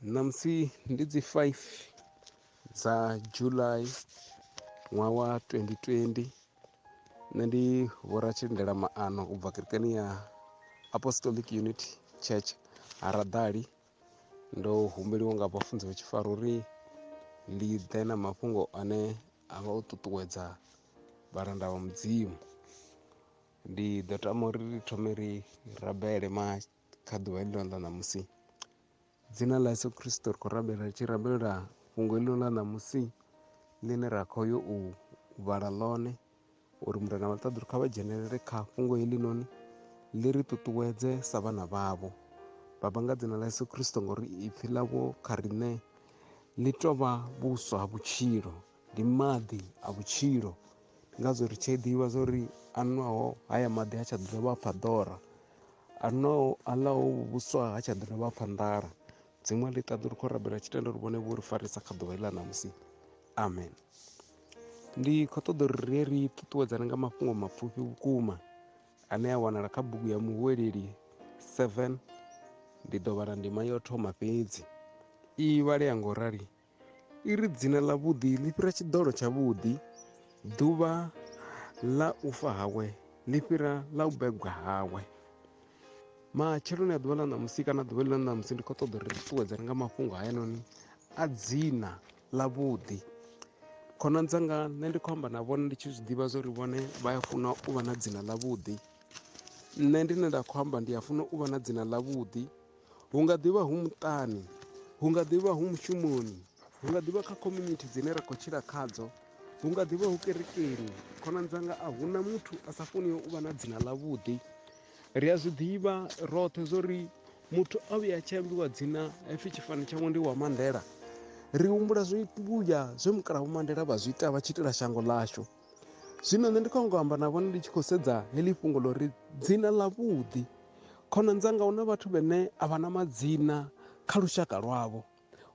Namusi ndi dzi 5 dza July ṅwaha wa 2020. Nṋe ndi vhoratshindela maano u bva kerekeni ya Apostolic Unity Church Haradali. Ndo humbeliwa nga vhafunzi vha tshifaro uri ndi ḓe na mafhungo ane a vha u ṱuṱuwedza vhalanda vha mudzimu. Ndi ḓo tama uri ri thome ri rabele kha ḓuvha heḽi ḽa ṋamusi. Dzina ḽa Yesu Kristo ri khou rabela ri tshi rabelela fhungo heḽi ḽa ṋamusi ḽine ra khou yo u vhala ḽone uri murena vhaṱaḓulu kha vha dzhenelele kha fhungo heḽi noni ḽi ri ṱuṱuwedze sa vhana vhavho. Baba, nga dzina ḽa Yesu Kristo, ngori ipfhi ḽavho kha riṋe ḽi tou vha vhuswa ha vhutshilo, ndi maḓi a vhutshilo. Ndi ngazwo ri tshi ḓivha zwa uri a nwaho haya maḓi ha tsha dovha a pfha ḓora, a nwaho aḽaho vhuswa ha tsha ḓo dovha a pfha nḓala. Dziṅwe ḽi ṱaḓu ri khou rabela tshitendo ri vhone vho ri farisa kha ḓuvha heḽi ḽa ṋamusi. Amen. Ndi khou ṱoḓa uri ri ye ri ṱuṱuwedzane nga mafhungo mapfhufhi vhukuma ane a wanala kha bugu ya Muhweleli 7. Ndi ḓo vhala ndima yo thoma fhedzi. I vhalea ngo rali, i ri dzina ḽa vhuḓi ḽi fhira tshiḓolo tshavhuḓi, ḓuvha ḽa u fa hawe ḽi fhira ḽa u begwa hawe. Matsheloni a ḓuvha ḽa ṋamusi kana ḓuvha ḽi ḽa ṋamusi ndi khou ṱoḓa uri ri ṱuṱuwedzane nga mafhungo hayanoni a dzina ḽa vhuḓi. Khonani dzanga, nṋe ndi khou amba na vhone ndi tshi zwi ḓivha zwa uri vhone vha ya funa u vha na dzina ḽa vhuḓi. Nṋe ndine nda khou amba ndi a funa u vha na dzina ḽa vhuḓi. Hu nga ḓivha hu muṱani, hu nga ḓivha hu mushumoni, hu nga ḓivha kha community dzine ra khou tshila khadzo, hu nga ḓivha hu kerekeni. Khonani dzanga, a hu na muthu a sa funiho u vha na dzina ḽa vhuḓi. Ri a zwi ḓivha roṱhe zwa uri muthu a vhuya a tshi ambiwa dzina hapfhi tshifani tshawe ndi wa Mandela, ri humbula zwivhuya zwe mukalaha Mandela vha zwi ita vha tshi itela shango ḽashu. Zwino nṋe ndi khou ngo amba na vhone ndi tshi khou sedza heḽi fhungo ḽo ri dzina ḽa vhuḓi. Khonani dzanga, hu na vhathu vhane a vha na madzina kha lushaka lwavho,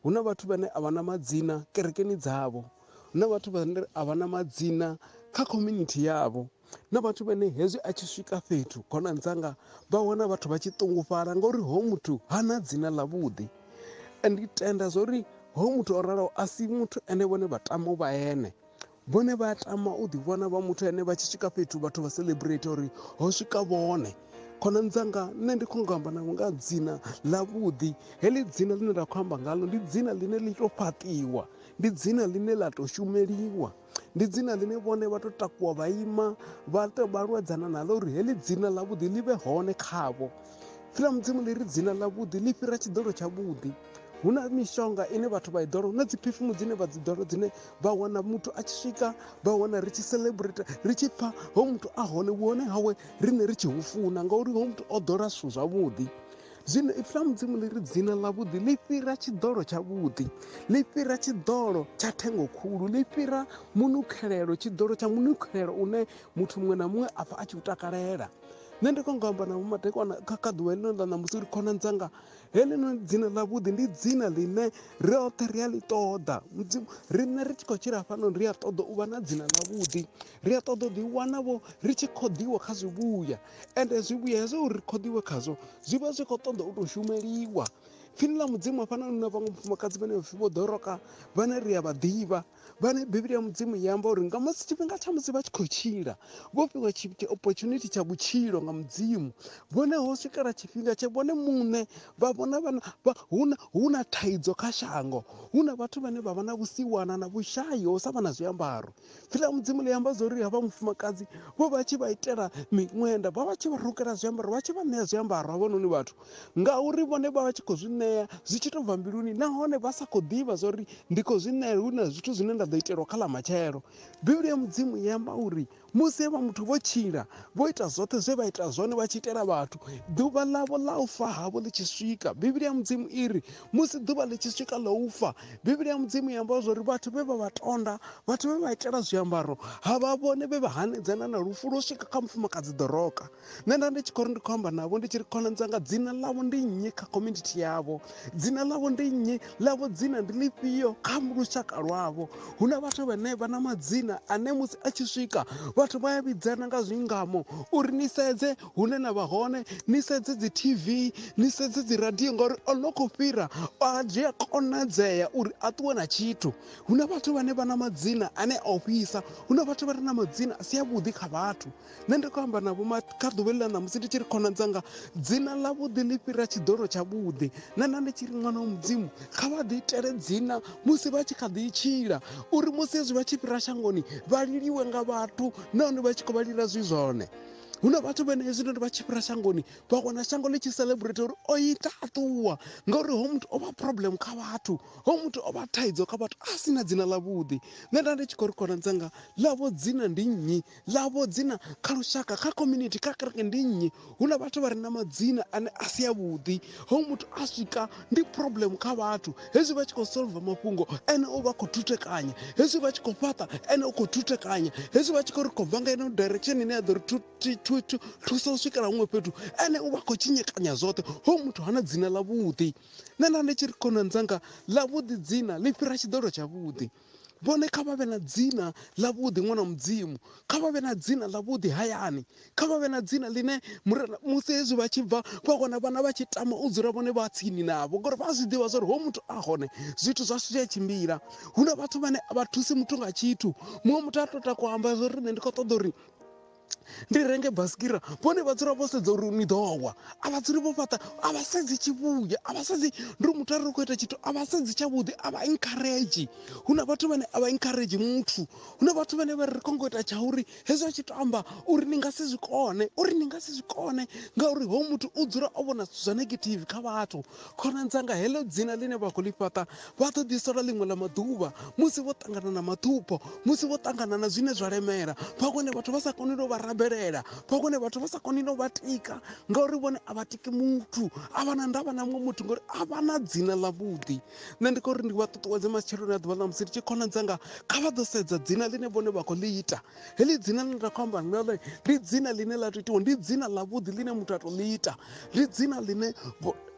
hu na vhathu vhane a vha na madzina kerekeni dzavho, hu na vhathu vhane a vha na madzina kha community yavho, na vhathu vhane hezwi a tshi swika fhethu, khonani dzanga, vha wana vhathu vha tshi ṱungufhala ngauri hoyu muthu ha na dzina ḽa vhuḓi. Ndi tenda zwa uri hoyu muthu o raloho a si muthu ane vhone vha tama u vha ene. Vhone vha tama u ḓivhona vha muthu ane vha tshi swika fhethu vhathu vha celebrate uri ho swika vhone. Khonani dzanga, nṋe ndi khou ngo amba navho nga dzina ḽa vhuḓi. Heḽi dzina ḽine nda khou amba ngaḽo ndi dzina ḽine ḽi tou fhaṱiwa, ndi dzina ḽine ḽa tou shumeliwa, ndi dzina ḽine vhone vha tou takuwa vha ima vha tou vhalwedzana naḽo uri heḽi dzina ḽa vhuḓi ḽi vhe hone khavho. Pfhi ḽa mudzimu ḽi ri dzina ḽa vhuḓi ḽi fhira tshiḓolo tshavhuḓi. Hu na mishonga ine vhathu vha i ḓola, hu na dzi phifumu dzine vha dzi ḓola dzine vha wana muthu a tshi swika vha wana ri tshi celebrate, ri tshi pfha hoyu muthu a hone vhuhone hawe riṋe ri tshi hu funa ngauri hoyu muthu o ḓola zwithu zwavhuḓi. Zwino ipfhi ḽa mudzimu ḽi ri dzina ḽa vhuḓi ḽi fhira tshiḓolo tshavhuḓi, ḽi fhira tshiḓolo tsha thengo khulu, ḽi fhira munukhelelo, tshiḓolo tsha munukhelelo une muthu muṅwe na muṅwe a pfha a tshi u takalela. Nṋe ndi khou ngo amba na vho madekwana kha ḓuvha heḽi ḽa ṋamusi uri khonani dzanga, heḽinoni dzina ḽa vhuḓi ndi dzina ḽine roṱhe ri a ḽi ṱoḓa. Mudzimu, riṋe ri tshi khou tshila hafhanoni ri a ṱoḓa u vha na dzina ḽa vhuḓi, ri a ṱoḓa u ḓiwana vho ri tshi khou ḓiwa kha zwivhuya, ende zwivhuya hezwo uri ri khou ḓiwa khazwo zwi vha zwi khou ṱoḓa u tou shumeliwa. Pfhini ḽa mudzimu hafhanoni na vhaṅwe vhafumakadzi vhane vha pfhi vho ḓoroka, vhane ri a vha ḓivha, vhane bivhili ya mudzimu ya amba uri nga musi tshifhinga tsha musi vha tshi khou tshila vho fhiwa opportunity tsha vhutshilo nga mudzimu, vhone ho swikela tshifhinga tshe vhone muṋe vha vhona hu na thaidzo kha shango, hu na vhathu vhane vha vha na vhusiwana na vhushayi ho sa vha na zwiambaro. Pfhi ḽa mudzimu ḽi amba zwa uri havha mufumakadzi vho vha tshi vha itela miṅwenda, vha vha tshi vha rukela zwiambaro, vha tshi vha ṋea zwiambaro havhanoni vhathu ngauri vhone vha vha tshi khou zwi ṋea zwi tshi tou bva mbiluni, nahone vha sa khou ḓivha zwa uri ndi khou zwi ṋea hu na zwithu zwine nda ḓo itelwa kha ḽa matshelo. Bivhili ya mudzimu i amba uri musi havha muthu vho tshila vho ita zwoṱhe zwe vha ita zwone vha tshi itela vhathu, ḓuvha ḽavho ḽa u fa havho ḽi tshi swika, bivhili ya mudzimu iri musi ḓuvha ḽi tshi swika ḽa u fa, bivhili ya mudzimu i amba zwa uri vhathu vhe vha vha tonda, vhathu vhe vha itela zwiambaro, havha vhone vhe vha hanedzana na lufu lwo swika kha mufumakadzi ḓoroka. Nṋe nda ndi tshi khou ri ndi khou amba navho ndi tshi ri khonani dzanga, dzina ḽavho ndi nnyi kha community yavho? lwavho, dzina ḽavho ndi nnyi, ḽavho dzina ndi ḽifhio kha lushaka lwavho. Hu na vhathu vhane vha na madzina ane musi a tshi swika vhathu vha ya vhidzana nga zwingamo uri ni sedze hune na vha hone, ni sedze dzi TV, ni sedze dzi radio, ngauri o no khou fhira zwi a konadzea uri a ṱuwe na tshithu. Hu na vhathu vhane vha na madzina ane a ofhisa, hu na vhathu vha re na madzina a si avhuḓi kha vhathu. Nṋe ndi khou amba navho kha ḓuvha ḽa ṋamusi ndi tshi ri khonani dzanga, dzina ḽavhuḓi ḽi fhira tshidolo tshavhuḓi. Nṋe ndi tshi ri ṅwana wa mudzimu kha vha ḓi itele dzina musi vha tshi kha ḓi tshila, uri musi hezwi vha tshi fhira shangoni vha liliwe nga vhathu nahone vha tshi khou vha lila zwi zwone. Hu na vhathu vhane hezwinoni vha tshi fhira shangoni vha wana shango ḽi tshi celebrate uri o ita a ṱuwa, ngauri ho muthu o vha problem kha vhathu, ho muthu o vha thaidzo kha vhathu a sina dzina ḽavhuḓi. Nṋe ndi tshi khou ri khonani dzanga, ḽavho dzina ndi nnyi, ḽavho dzina kha lushaka, kha community, kha kereke ndi nnyi. Hu na vhathu vha re na madzina ane a si avhuḓi, ho muthu a swika ndi problem kha vhathu, hezwi vha tshi khou solve mafhungo ene o vha khou thutekanya, hezwi vha tshi khou fhaṱa ene o khou thutekanya, hezwi vha tshi khou ri khou bva nga ino direction ine ya ḓo ri thusa u swikela huṅwe fhethu ene u vha khou tshinyekanya zwoṱhe, ho muthu hana dzina ḽavhuḓi. Nṋe ndi tshi ri khonani dzanga, ḽavhuḓi dzina ḽi fhira tshidolo tshavhuḓi. Vhone kha vha vhe na dzina ḽavhuḓi ṅwana mudzimu, kha vha vhe na dzina ḽavhuḓi hayani, kha vha vhe na dzina ḽine musi hezwi vha tshi bva vha wana vhana vha tshi tama u dzula vhone vha tsini navho, ngori vha zwi ḓivha zwa uri ho muthu a hone zwithu zwashu zwi a tshimbila. Hu na vhathu vhane a vha thusi muthu nga tshithu, muṅwe muthu a tou takuwa amba zwo ri nṋe ndi khou ṱoḓa uri ndi renge basikira, vhone vha dzula vho sedza uri ni ḓo wa, a vha dzuli vho fhaṱa, a vha sedzi tshivhuya, a vha sedzi ndi muthu a ri khou ita tshithu a vha sedzi tshavhuḓi, a vha encourage. Hu na vhathu vhane a vha encourage muthu, hu na vhathu vhane vha ri khou ngo ita tsha uri hezwi a tshi to amba uri ni nga si zwi kone, uri ni nga si zwi kone, ngauri ho muthu u dzula o vhona zwithu zwa negative kha vhathu. Khonani dzanga, heḽo dzina ḽine vha khou ḽi fhaṱa vha ḓo ḓi sola ḽiṅwe ḽa maḓuvha musi vho ṱangana na maṱhupho, musi vho ṱangana na zwine zwa lemela, vha kone vhathu vha sa koni no vha rabelela, vha kone vhathu vha sa koni no vha tika, ngauri vhone a vha tiki muthu, a vha na ndavha na muṅwe muthu, ngauri a vha na dzina ḽavhuḓi. Nṋe ndi khou ri ndi vha ṱuṱuwedze matsheloni a ḓuvha ḽa musi ndi tshi khonani dzanga, kha vha ḓo sedza dzina ḽine vhone vha khou ḽi ita. Heḽi dzina ḽine nda khou amba ngaḽo ndi dzina ḽine ḽa tou itiwa, ndi dzina ḽavhuḓi ḽine muthu a tou ḽi ita, ndi dzina ḽine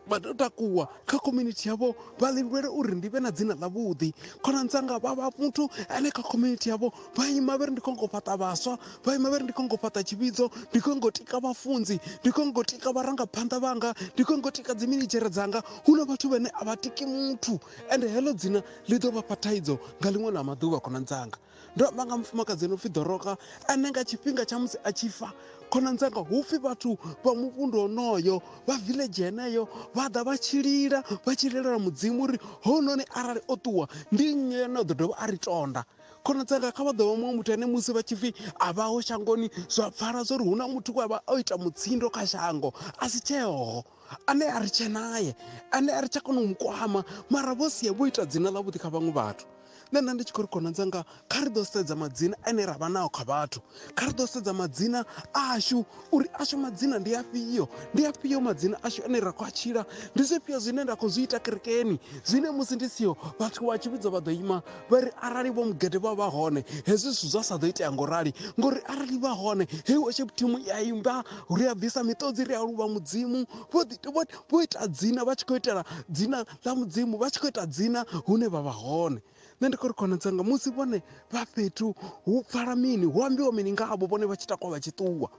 vha tou takuwa kha community yavho vha ḽivhuwele uri ndi vhe na dzina ḽavhuḓi. Khonani dzanga, vha vha muthu ane kha community yavho vha ima vha ri ndi khou ngo fhaṱa vhaswa, vha ima vha ri ndi khou ngo fhaṱa tshivhidzo, ndi khou ngo tika vhafunzi, ndi khou ngo tika vharangaphanḓa vhanga, ndi khou ngo tika dzi minidzhere dzanga. Hu na vhathu vhane a vha tiki muthu, ende heḽo dzina ḽi ḓo vha fha thaidzo nga ḽiṅwe ḽa maḓuvha. Khonani dzanga, ndo amba nga mufumakadzi no pfhi Doroka ane nga tshifhinga tsha musi a tshi fa, khonani dzanga, hupfi vhathu vha muvhundu honoyo, vha village heneyo, vha ḓa vha tshi lila, vha tshi lilela mudzimu uri hounoni arali o ṱuwa ndi nnyi ane o ḓo dovha a ri tonda. Khonani dzanga, kha vha ḓo vha muṅwe muthu ane musi vha tshi pfhi a vhaho shangoni zwa pfhala zwa uri hu na muthu we a vha o ita mutsindo kha shango a si tsheho, ane a ri tshe naye, ane a ri tsha kona u mu kwama, mara vho sia vho ita dzina ḽavhuḓi kha vhaṅwe vhathu. Nṋe ndi tshi khou ri khonani dzanga, kha ri ḓo sedza madzina ane ra vha nao kha vhathu, kha ri ḓo sedza madzina ashu uri ashu madzina ndi afhio, ndi afhio madzina ashu ane ra khou a tshila, ndi zwifhio zwine nda khou zwi ita kerekeni, zwine musi ndi siho vhathu vha tshivhidzo vha ḓo ima vha ri arali vho mugede vha vha hone hezwi zwithu zwa sa ḓo itea ngorali, ngori arali vha hone hei worship team ya imba, ri a bvisa miṱodzi, ri a luvha mudzimu, vho ita dzina, vha tshi khou itela dzina ḽa mudzimu, vha tshi khou ita dzina hune vha vha hone. Nṋe ndi khou ri khonani dzanga, musi vhone vha fhethu hu pfala mini, hu ambiwa mini ngavho vhone vha tshi takuwa vha tshi ṱuwa.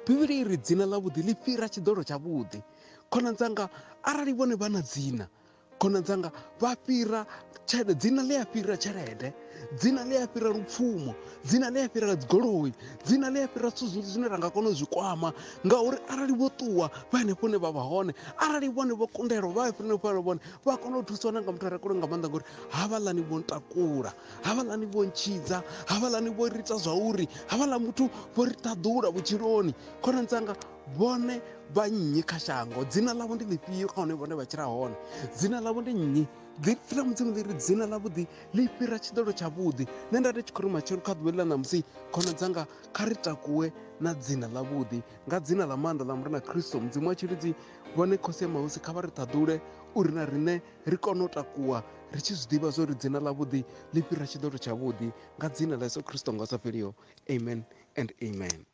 Bivhili iri dzina ḽavhuḓi ḽi fhira tshidolo tshavhuḓi. Khonani dzanga, arali vhone vha na dzina, khonani dzanga, vha fhira tshelede, dzina ḽi a fhira tshelede, dzina ḽi a fhira lupfumo, dzina ḽi a fhira dzigoloi, dzina ḽi a fhira zwithu zwinzhi zwine ra nga kona u zwi kwama, ngauri arali vho ṱuwa vha henefho hune vha vha hone, arali vhone vho kundelwa vha henefho vhone vha kona u thusiwa na nga muthu a re kule nga maanḓa, ngori havhaḽani vho ntakula, havhaḽani vho ntshidza, havhaḽani vho ri ita zwa uri, havhaḽa muthu vho ri ṱaḓula vhutshiloni. Khonani dzanga, vhone vha nnyi kha shango, dzina ḽavho ndi ḽifhio kha hune vhone vha tshila hone, dzina ḽavho ndi nnyi. Ḽipfi ḽa mudzimu ḽi ri dzina ḽavhuḓi ḽi fhira tshidolo tshavhuḓi. Nṋe nda ndi tshi khou ri matshelo kha ḓuvha ḽa ṋamusi, khonani dzanga, kha ri takuwe na dzina ḽavhuḓi, nga dzina ḽa maanḓa ḽa murena Kristo mudzimu wa tshilidzi, vhone khosi ya mahosi, kha vha ri ṱaḓule uri na riṋe ri kone u takuwa ri tshi zwi ḓivha zwa uri dzina ḽavhuḓi ḽi fhira tshidolo tshavhuḓi, nga dzina ḽa Yesu Kristo nga u sa fheliho. Amen and amen.